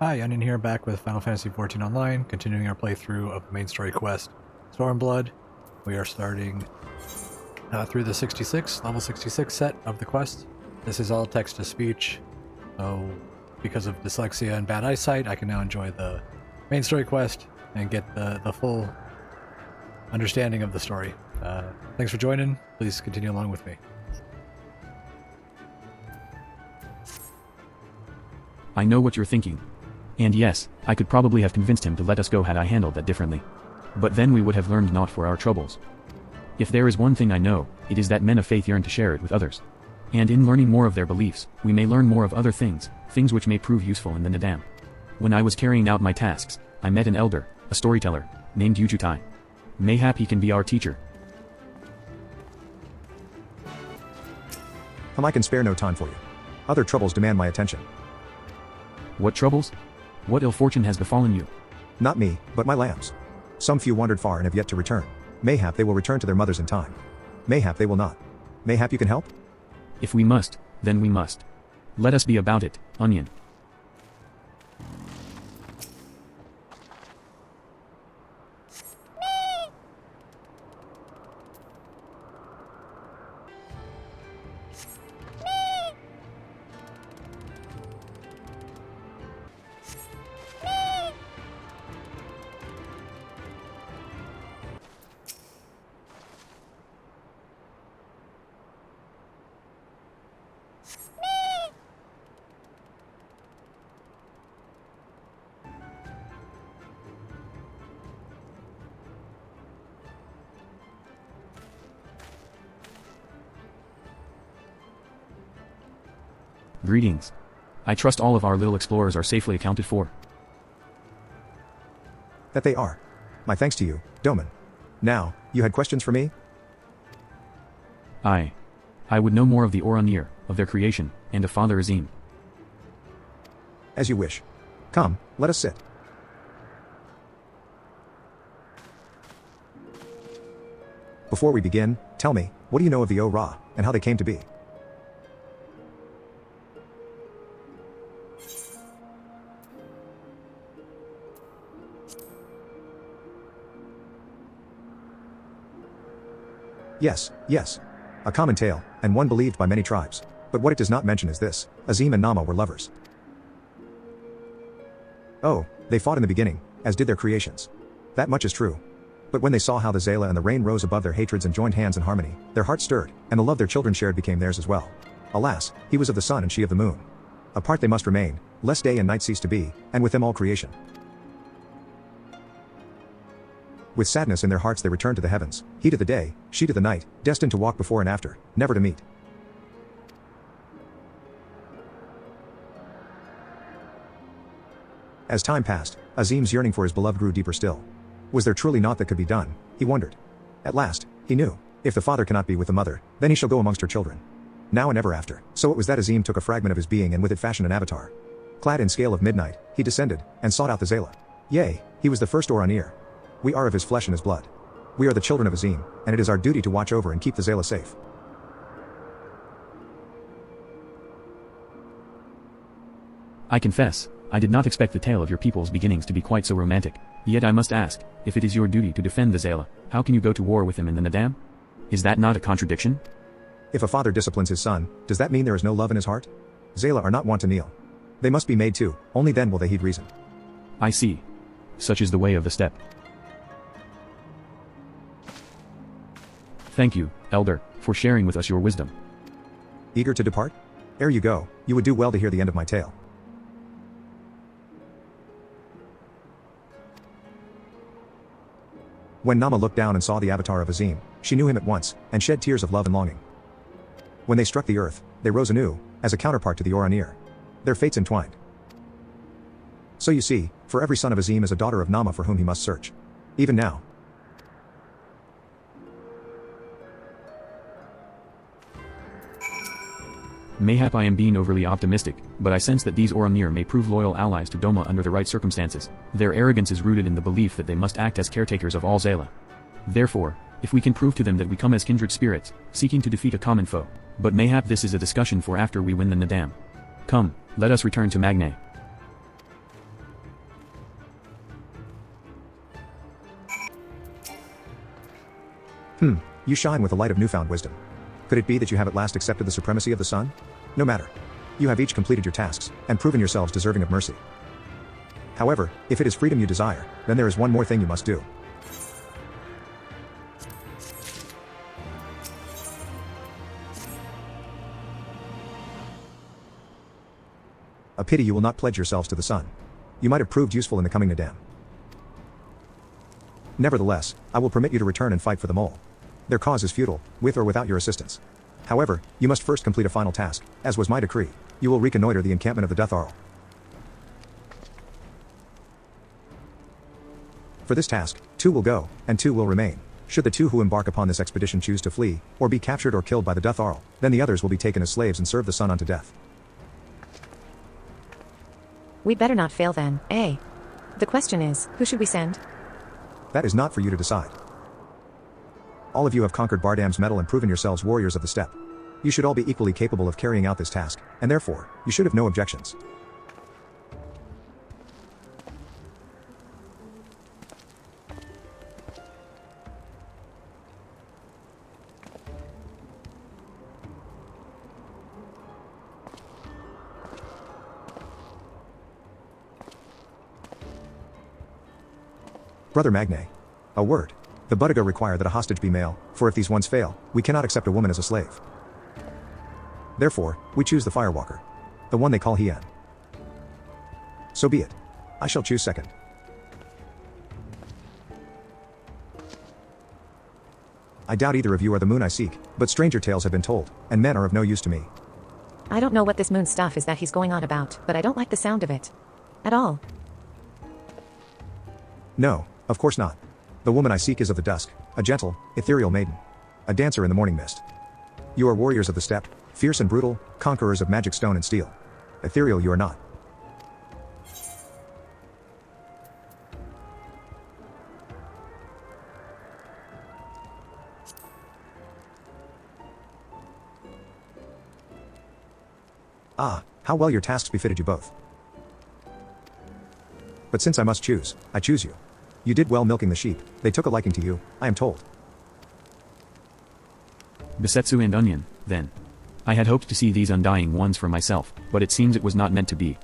Hi, Onion here, back with Final Fantasy XIV Online, continuing our playthrough of the main story quest, Stormblood. We are starting through the level 66 set of the quest. This is all text-to-speech, so because of dyslexia and bad eyesight, I can now enjoy the main story quest and get the full understanding of the story. Thanks for joining. Please continue along with me. I know what you're thinking. And yes, I could probably have convinced him to let us go had I handled that differently. But then we would have learned naught for our troubles. If there is one thing I know, it is that men of faith yearn to share it with others. And in learning more of their beliefs, we may learn more of other things which may prove useful in the Nadam. When I was carrying out my tasks, I met an elder, a storyteller, named Yujutai. Mayhap he can be our teacher. I can spare no time for you. Other troubles demand my attention. What troubles? What ill fortune has befallen you? Not me, but my lambs. Some few wandered far and have yet to return. Mayhap they will return to their mothers in time. Mayhap they will not. Mayhap you can help? If we must, then we must. Let us be about it, Onion. Greetings. I trust all of our little explorers are safely accounted for. That they are. My thanks to you, Doman. Now, you had questions for me? I would know more of the Oranir, of their creation, and of Father Azim. As you wish. Come, let us sit. Before we begin, tell me, what do you know of the O-Ra, and how they came to be? Yes. A common tale, and one believed by many tribes. But what it does not mention is this: Azim and Nama were lovers. Oh, they fought in the beginning, as did their creations. That much is true. But when they saw how the Zayla and the rain rose above their hatreds and joined hands in harmony, their hearts stirred, and the love their children shared became theirs as well. Alas, he was of the sun and she of the moon. Apart they must remain, lest day and night cease to be, and with them all creation. With sadness in their hearts they returned to the heavens, he to the day, she to the night, destined to walk before and after, never to meet. As time passed, Azim's yearning for his beloved grew deeper still. Was there truly naught that could be done, he wondered. At last, he knew, if the father cannot be with the mother, then he shall go amongst her children. Now and ever after. So it was that Azim took a fragment of his being and with it fashioned an avatar. Clad in scale of midnight, he descended, and sought out the Zayla. Yea, he was the first Oranir. We are of his flesh and his blood. We are the children of Azim, and it is our duty to watch over and keep the Zayla safe. I confess, I did not expect the tale of your people's beginnings to be quite so romantic. Yet I must ask, if it is your duty to defend the Zayla, how can you go to war with him in the Nadam? Is that not a contradiction? If a father disciplines his son, does that mean there is no love in his heart? Zayla are not wont to kneel. They must be made to, only then will they heed reason. I see. Such is the way of the steppe. Thank you, Elder, for sharing with us your wisdom. Eager to depart? Ere you go, you would do well to hear the end of my tale. When Nama looked down and saw the avatar of Azim, she knew him at once, and shed tears of love and longing. When they struck the earth, they rose anew, as a counterpart to the Oranir. Their fates entwined. So you see, for every son of Azim is a daughter of Nama for whom he must search. Even now. Mayhap I am being overly optimistic, but I sense that these Oranir may prove loyal allies to Doma under the right circumstances. Their arrogance is rooted in the belief that they must act as caretakers of all Zayla. Therefore, if we can prove to them that we come as kindred spirits, seeking to defeat a common foe, but mayhap this is a discussion for after we win the Nadam. Come, let us return to Magne. You shine with the light of newfound wisdom. Could it be that you have at last accepted the supremacy of the sun? No matter. You have each completed your tasks, and proven yourselves deserving of mercy. However, if it is freedom you desire, then there is one more thing you must do. A pity you will not pledge yourselves to the sun. You might have proved useful in the coming Nadam. Nevertheless, I will permit you to return and fight for the mole. Their cause is futile, with or without your assistance. However, you must first complete a final task, as was my decree. You will reconnoiter the encampment of the Death Arl. For this task, 2 will go, and 2 will remain. Should the 2 who embark upon this expedition choose to flee, or be captured or killed by the Death Arl, then the others will be taken as slaves and serve the sun unto death. We'd better not fail then, eh? The question is, who should we send? That is not for you to decide. All of you have conquered Bardam's metal and proven yourselves warriors of the steppe. You should all be equally capable of carrying out this task, and therefore, you should have no objections. Brother Magne. A word. The Budiga require that a hostage be male, for if these ones fail, we cannot accept a woman as a slave. Therefore, we choose the Firewalker. The one they call Hien. So be it. I shall choose second. I doubt either of you are the moon I seek, but stranger tales have been told, and men are of no use to me. I don't know what this moon stuff is that he's going on about, but I don't like the sound of it. At all. No, of course not. The woman I seek is of the dusk, a gentle, ethereal maiden. A dancer in the morning mist. You are warriors of the steppe, fierce and brutal, conquerors of magic stone and steel. Ethereal you are not. Ah, how well your tasks befitted you both. But since I must choose, I choose you. You did well milking the sheep, they took a liking to you, I am told. Bisetsu and Onion, then. I had hoped to see these undying ones for myself, but it seems it was not meant to be.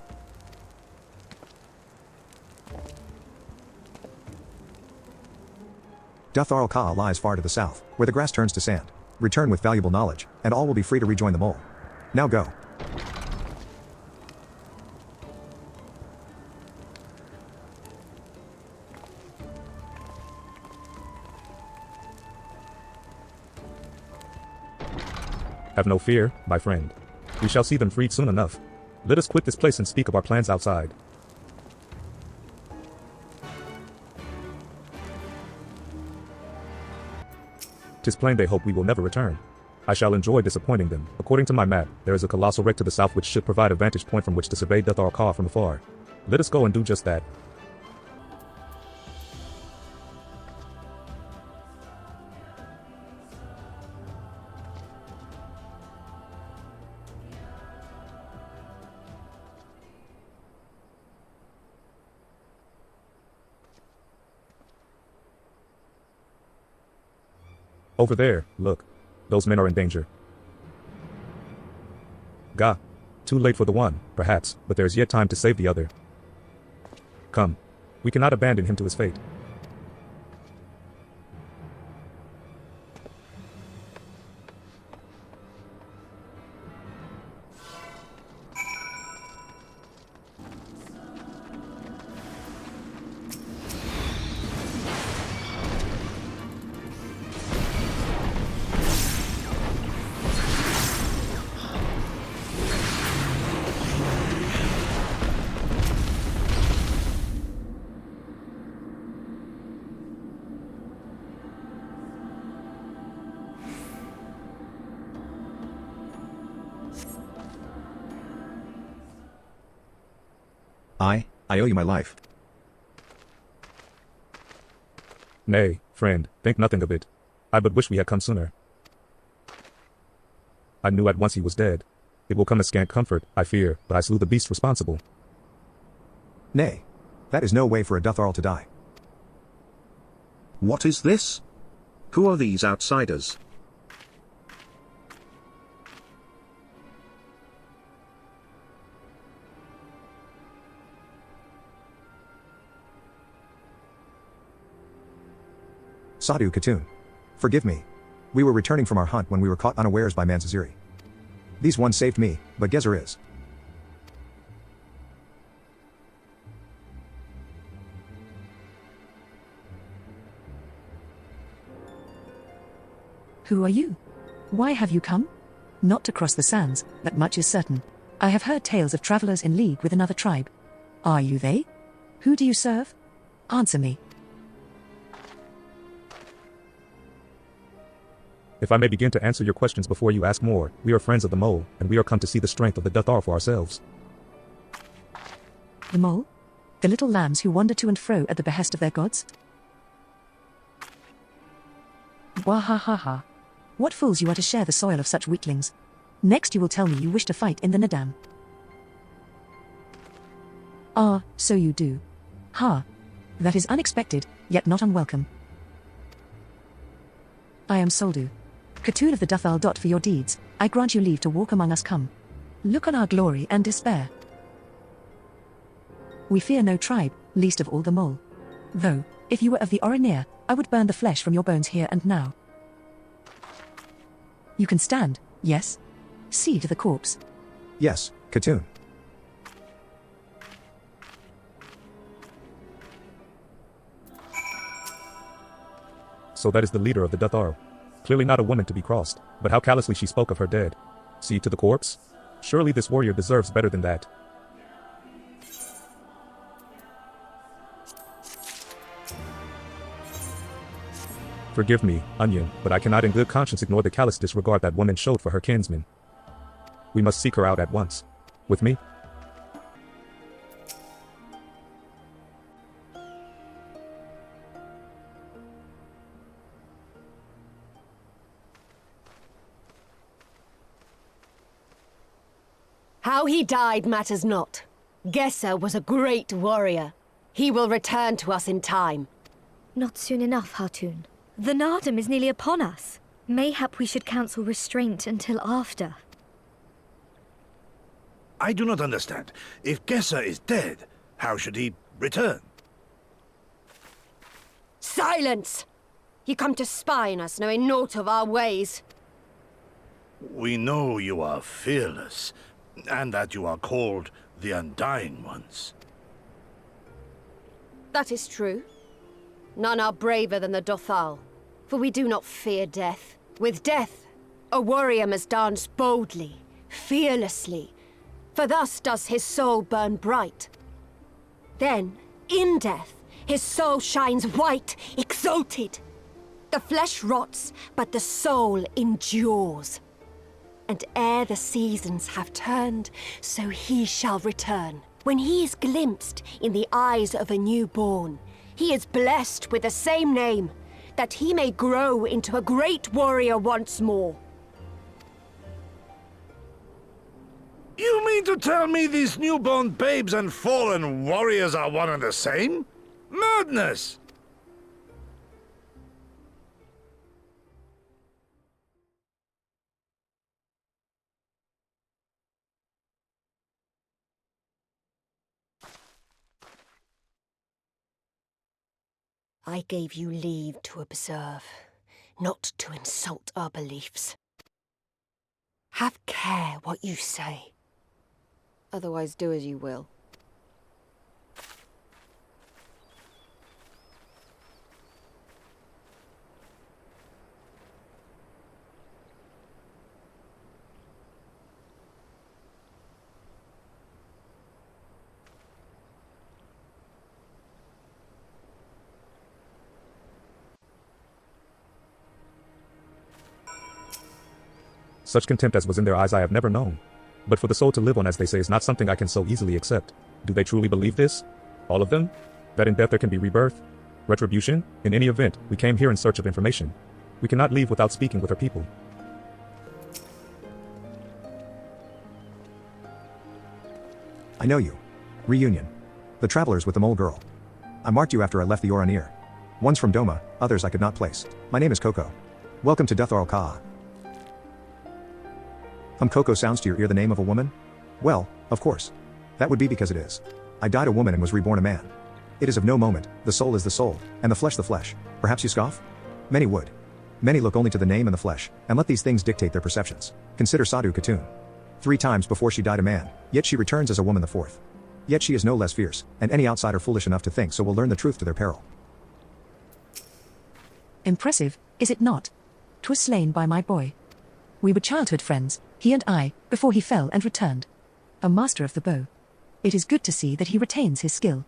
Death Arl Ka lies far to the south, where the grass turns to sand. Return with valuable knowledge, and all will be free to rejoin the mole. Now go. Have no fear, my friend. We shall see them freed soon enough. Let us quit this place and speak of our plans outside. 'Tis plain they hope we will never return. I shall enjoy disappointing them. According to my map, there is a colossal wreck to the south which should provide a vantage point from which to survey Death Arl Ka from afar. Let us go and do just that. Over there, look. Those men are in danger. Gah. Too late for the one, perhaps, but there is yet time to save the other. Come. We cannot abandon him to his fate. I owe you my life. Nay, friend, think nothing of it. I but wish we had come sooner. I knew at once he was dead. It will come as scant comfort, I fear, but I slew the beast responsible. Nay. That is no way for a Death Arl to die. What is this? Who are these outsiders? Sadhu Khatoon. Forgive me. We were returning from our hunt when we were caught unawares by Manzaziri. These ones saved me, but Gezer is. Who are you? Why have you come? Not to cross the sands, that much is certain. I have heard tales of travelers in league with another tribe. Are you they? Who do you serve? Answer me. If I may begin to answer your questions before you ask more, we are friends of the mole, and we are come to see the strength of the Dathar for ourselves. The mole? The little lambs who wander to and fro at the behest of their gods? Wahahaha. What fools you are to share the soil of such weaklings. Next you will tell me you wish to fight in the Nadam. Ah, so you do. Ha. That is unexpected, yet not unwelcome. I am Soldu. Khatoon of the Dathal. For your deeds, I grant you leave to walk among us. Come. Look on our glory and despair. We fear no tribe, least of all the mole. Though, if you were of the Oranir, I would burn the flesh from your bones here and now. You can stand, yes? See to the corpse. Yes, Khatoon. So that is the leader of the Dathar. Clearly not a woman to be crossed, but how callously she spoke of her dead. See to the corpse? Surely this warrior deserves better than that. Forgive me, Onion, but I cannot in good conscience ignore the callous disregard that woman showed for her kinsman. We must seek her out at once. With me? How he died matters not. Geser was a great warrior. He will return to us in time. Not soon enough, Hartoon. The Nardam is nearly upon us. Mayhap we should counsel restraint until after. I do not understand. If Geser is dead, how should he return? Silence! You come to spy on us, knowing naught of our ways. We know you are fearless, and that you are called the Undying ones. That is true. None are braver than the Dathal, for we do not fear death. With death, a warrior must dance boldly, fearlessly, for thus does his soul burn bright. Then, in death, his soul shines white, exalted. The flesh rots, but the soul endures. And ere the seasons have turned, so he shall return. When he is glimpsed in the eyes of a newborn, he is blessed with the same name, that he may grow into a great warrior once more. You mean to tell me these newborn babes and fallen warriors are one and the same? Madness! I gave you leave to observe, not to insult our beliefs. Have care what you say. Otherwise do as you will. Such contempt as was in their eyes I have never known. But for the soul to live on, as they say, is not something I can so easily accept. Do they truly believe this? All of them? That in death there can be rebirth? Retribution? In any event, we came here in search of information. We cannot leave without speaking with our people. I know you. Reunion. The travelers with the mole girl. I marked you after I left the Oranir. One's from Doma, others I could not place. My name is Coco. Welcome to Dutharl Ka. Coco sounds to your ear the name of a woman? Well, of course. That would be because it is. I died a woman and was reborn a man. It is of no moment, the soul is the soul, and the flesh. Perhaps you scoff? Many would. Many look only to the name and the flesh, and let these things dictate their perceptions. Consider Sadhu Khatun. 3 times before she died a man, yet she returns as a woman the 4th. Yet she is no less fierce, and any outsider foolish enough to think so will learn the truth to their peril. Impressive, is it not? 'Twas slain by my boy. We were childhood friends, he and I, before he fell and returned. A master of the bow. It is good to see that he retains his skill.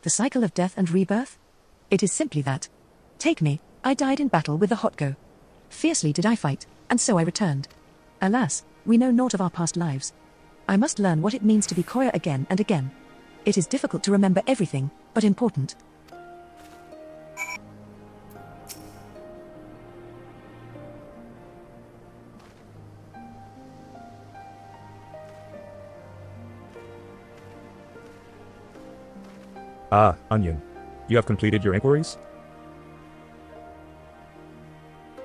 The cycle of death and rebirth? It is simply that. Take me, I died in battle with the Hotgo. Fiercely did I fight, and so I returned. Alas, we know naught of our past lives. I must learn what it means to be Koya again and again. It is difficult to remember everything, but important. Ah, Onion. You have completed your inquiries?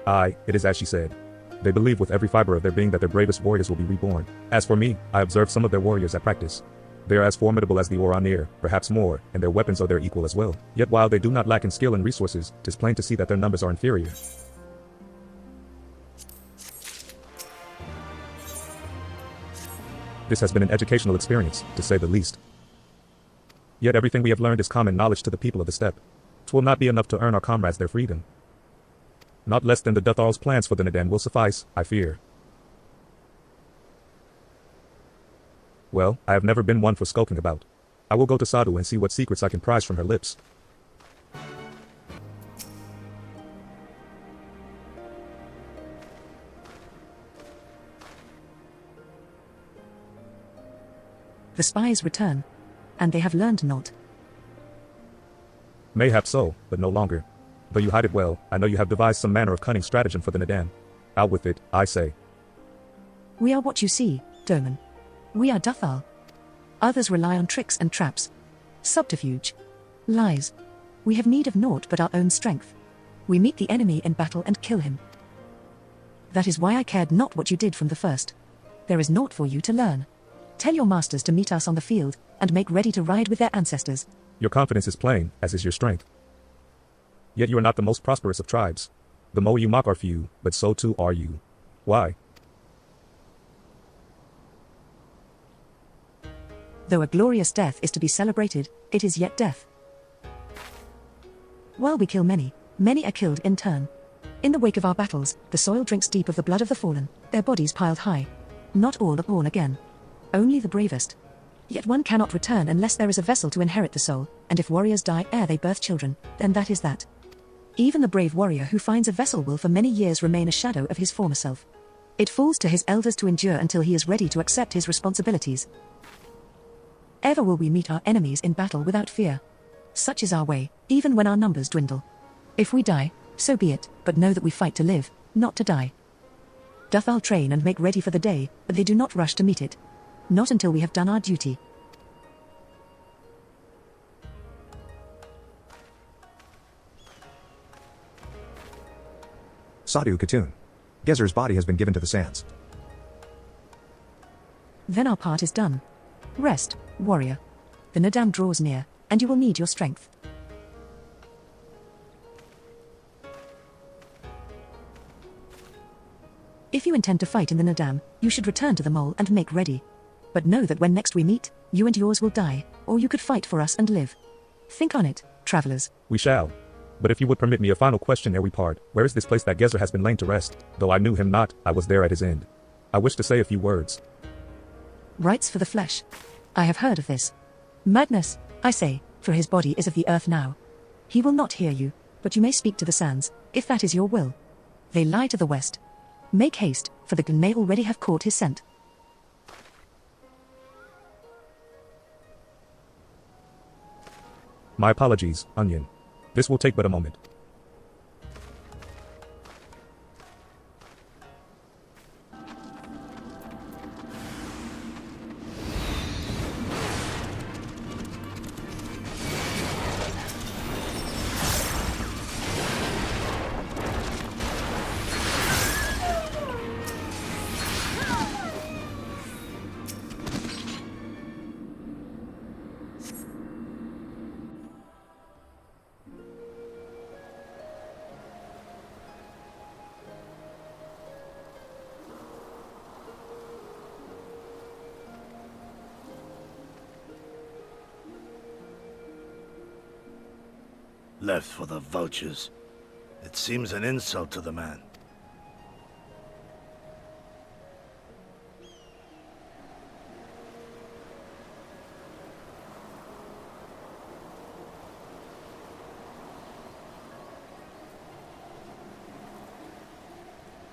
Aye, it is as she said. They believe with every fiber of their being that their bravest warriors will be reborn. As for me, I observed some of their warriors at practice. They are as formidable as the Oranir, perhaps more, and their weapons are their equal as well. Yet while they do not lack in skill and resources, 'tis plain to see that their numbers are inferior. This has been an educational experience, to say the least. Yet everything we have learned is common knowledge to the people of the steppe. 'Twill not be enough to earn our comrades their freedom. Not less than the Dutharl's plans for the Nadan will suffice, I fear. Well, I have never been one for skulking about. I will go to Sadhu and see what secrets I can prise from her lips. The spies return, and they have learned naught. Mayhap so, but no longer. Though you hide it well, I know you have devised some manner of cunning stratagem for the Nadan. Out with it, I say. We are what you see, Doman. We are Dutharl. Others rely on tricks and traps. Subterfuge. Lies. We have need of naught but our own strength. We meet the enemy in battle and kill him. That is why I cared not what you did from the first. There is naught for you to learn. Tell your masters to meet us on the field, and make ready to ride with their ancestors. Your confidence is plain, as is your strength. Yet you are not the most prosperous of tribes. The Mo you mock are few, but so too are you. Why? Though a glorious death is to be celebrated, it is yet death. While we kill many, many are killed in turn. In the wake of our battles, the soil drinks deep of the blood of the fallen, their bodies piled high. Not all are born again. Only the bravest. Yet one cannot return unless there is a vessel to inherit the soul, and if warriors die ere they birth children, then that is that. Even the brave warrior who finds a vessel will for many years remain a shadow of his former self. It falls to his elders to endure until he is ready to accept his responsibilities. Ever will we meet our enemies in battle without fear. Such is our way, even when our numbers dwindle. If we die, so be it, but know that we fight to live, not to die. Dutharl train and make ready for the day, but they do not rush to meet it. Not until we have done our duty. Sadhu Khatun. Gezer's body has been given to the sands. Then our part is done. Rest, warrior. The Nadam draws near, and you will need your strength. If you intend to fight in the Nadam, you should return to the mole and make ready. But know that when next we meet, you and yours will die, or you could fight for us and live. Think on it, travelers. We shall. But if you would permit me a final question ere we part, where is this place that Gezer has been lain to rest? Though I knew him not, I was there at his end. I wish to say a few words. Rights for the flesh. I have heard of this. Madness, I say, for his body is of the earth now. He will not hear you, but you may speak to the sands, if that is your will. They lie to the west. Make haste, for the gun may already have caught his scent. My apologies, Onion. This will take but a moment. Left for the vultures. It seems an insult to the man.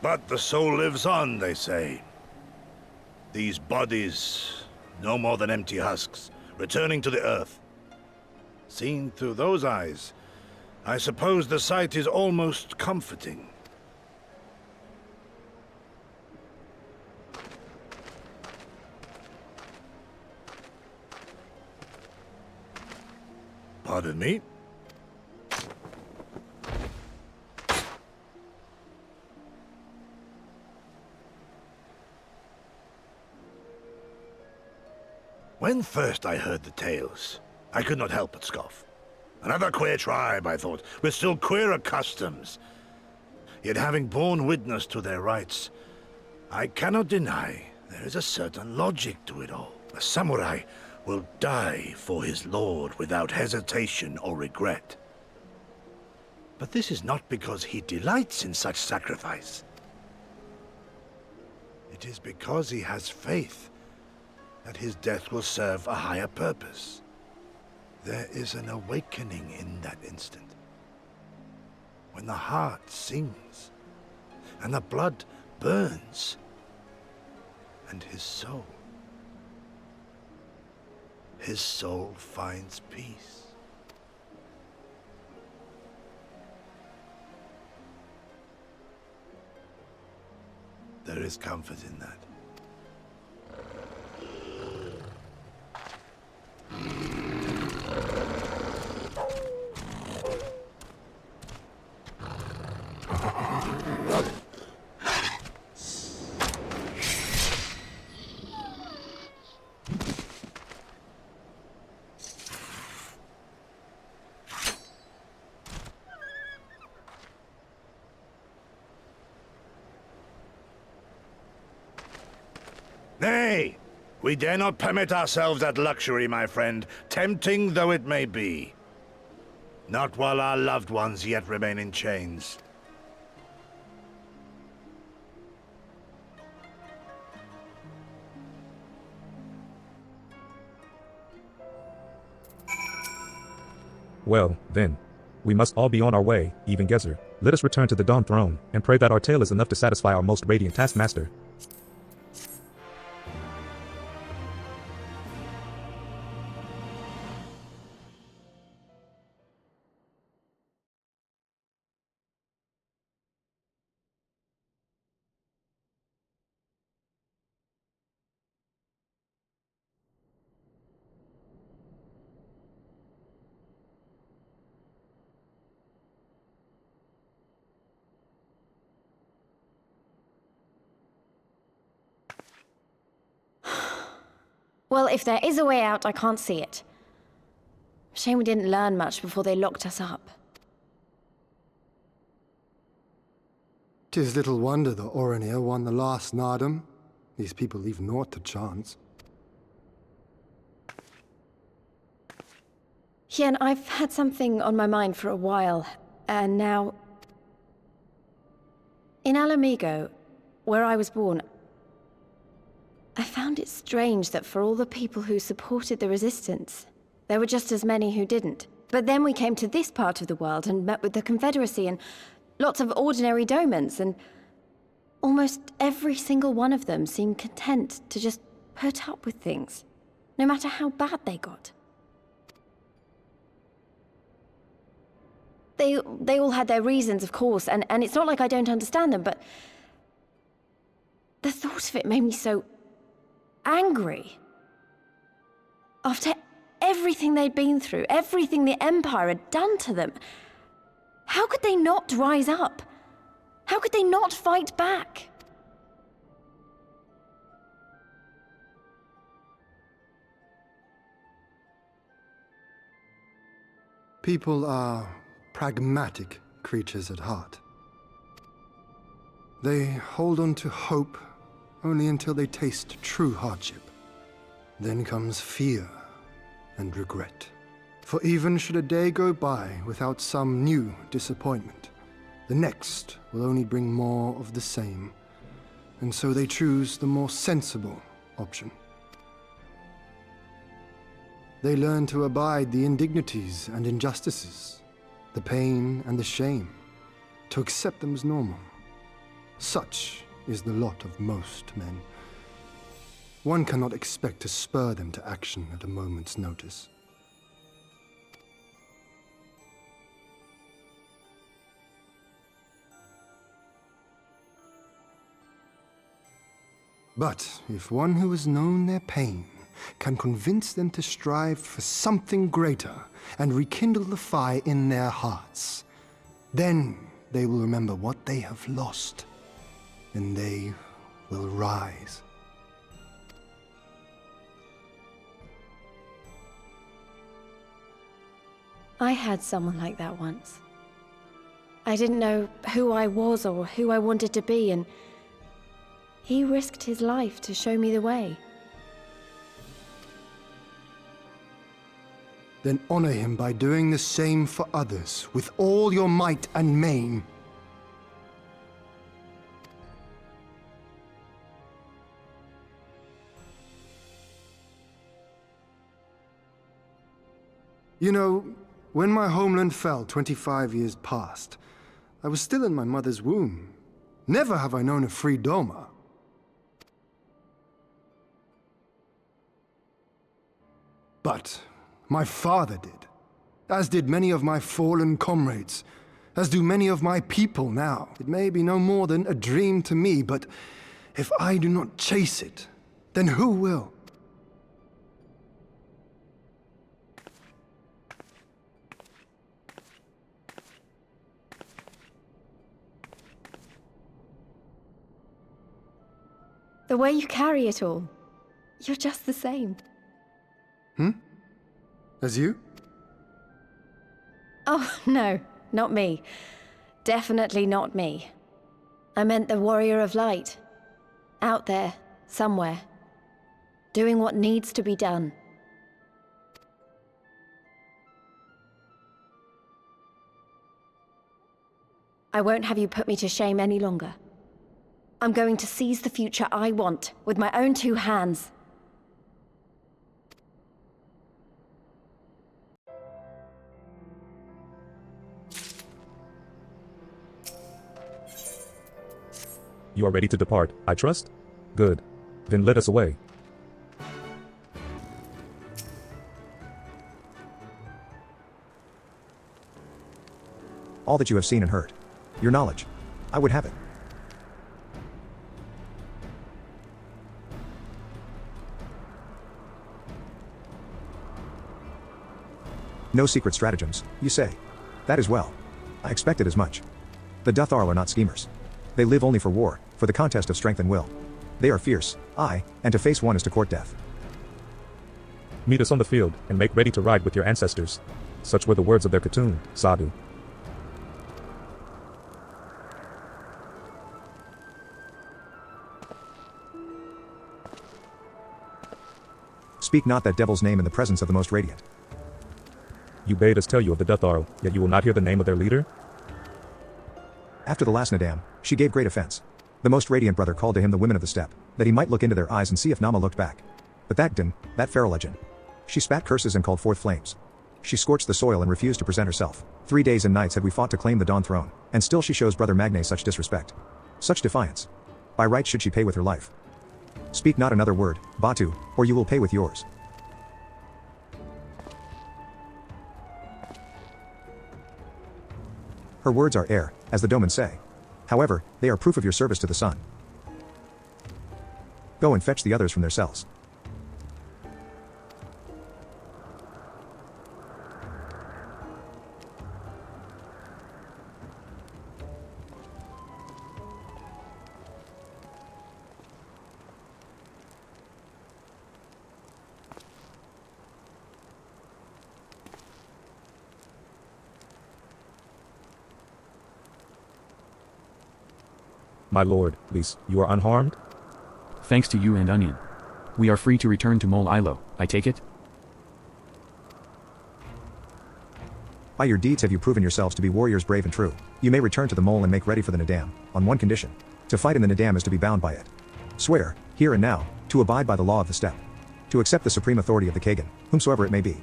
But the soul lives on, they say. These bodies, no more than empty husks, returning to the earth. Seen through those eyes, I suppose the sight is almost comforting. Pardon me? When first I heard the tales, I could not help but scoff. Another queer tribe, I thought, with still queerer customs. Yet having borne witness to their rites, I cannot deny there is a certain logic to it all. A samurai will die for his lord without hesitation or regret. But this is not because he delights in such sacrifice. It is because he has faith that his death will serve a higher purpose. There is an awakening in that instant. When the heart sings, and the blood burns, and his soul finds peace. There is comfort in that. Nay! We dare not permit ourselves that luxury, my friend, tempting though it may be. Not while our loved ones yet remain in chains. Well, then, we must all be on our way, even Gezer. Let us return to the Dawn Throne, and pray that our tale is enough to satisfy our most radiant taskmaster. Well, if there is a way out, I can't see it. Shame we didn't learn much before they locked us up. 'Tis little wonder the Oranir won the last Nardum. These people leave naught to chance. Hien, I've had something on my mind for a while, and now... In Alamigo, where I was born, I found it strange that for all the people who supported the Resistance, there were just as many who didn't. But then we came to this part of the world and met with the Confederacy and lots of ordinary domans, and almost every single one of them seemed content to just put up with things, no matter how bad they got. They all had their reasons, of course, and it's not like I don't understand them, but the thought of it made me so angry. After everything they'd been through, everything the Empire had done to them, how could they not rise up? How could they not fight back? People are pragmatic creatures at heart. They hold on to hope only until they taste true hardship. Then comes fear and regret. For even should a day go by without some new disappointment, the next will only bring more of the same, and so they choose the more sensible option. They learn to abide the indignities and injustices, the pain and the shame, to accept them as normal. Such is the lot of most men. One cannot expect to spur them to action at a moment's notice. But if one who has known their pain can convince them to strive for something greater and rekindle the fire in their hearts, then they will remember what they have lost, and they will rise. I had someone like that once. I didn't know who I was or who I wanted to be, and he risked his life to show me the way. Then honor him by doing the same for others, with all your might and main. You know, when my homeland fell 25 years past, I was still in my mother's womb. Never have I known a free Doma. But my father did, as did many of my fallen comrades, as do many of my people now. It may be no more than a dream to me, but if I do not chase it, then who will? The way you carry it all, you're just the same. As you? Oh, no, not me. Definitely not me. I meant the warrior of light. Out there, somewhere. Doing what needs to be done. I won't have you put me to shame any longer. I'm going to seize the future I want, with my own two hands. You are ready to depart, I trust? Good. Then let us away. All that you have seen and heard. Your knowledge. I would have it. No secret stratagems, you say. That is well. I expected as much. The Dotharl are not schemers. They live only for war, for the contest of strength and will. They are fierce, aye, and to face one is to court death. Meet us on the field, and make ready to ride with your ancestors. Such were the words of their Khatoon, Sadu. Speak not that devil's name in the presence of the most radiant. You bade us tell you of the Dotharl, yet you will not hear the name of their leader? After the last Nadam, she gave great offense. The most radiant brother called to him the women of the steppe, that he might look into their eyes and see if Nama looked back. But that feral legend. She spat curses and called forth flames. She scorched the soil and refused to present herself. 3 days and nights had we fought to claim the Dawn throne, and still she shows brother Magne such disrespect. Such defiance. By right should she pay with her life. Speak not another word, Batu, or you will pay with yours. Her words are air, as the Doman say. However, they are proof of your service to the sun. Go and fetch the others from their cells. My lord, Lys, you are unharmed? Thanks to you and Onion. We are free to return to Mol Ilo, I take it? By your deeds have you proven yourselves to be warriors brave and true. You may return to the mole and make ready for the Nadam, on one condition. To fight in the Nadam is to be bound by it. Swear, here and now, to abide by the law of the steppe. To accept the supreme authority of the Kagan, whomsoever it may be.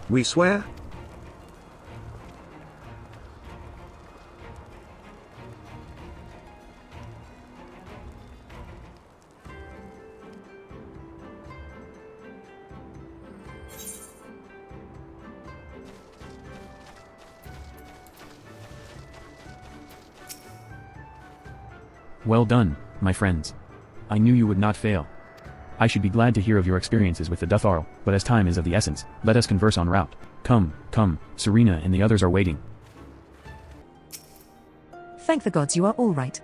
We swear? Well done, my friends. I knew you would not fail. I should be glad to hear of your experiences with the Dotharl, but as time is of the essence, let us converse en route. Come, Serena and the others are waiting. Thank the gods you are all right.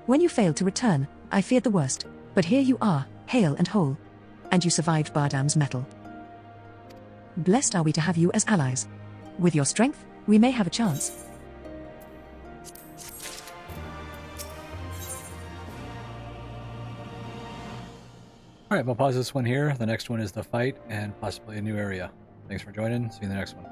When you failed to return, I feared the worst, but here you are, hale and whole. And you survived Bardam's metal. Blessed are we to have you as allies. With your strength, we may have a chance. Alright, we'll pause this one here. The next one is the fight and possibly a new area. Thanks for joining. See you in the next one.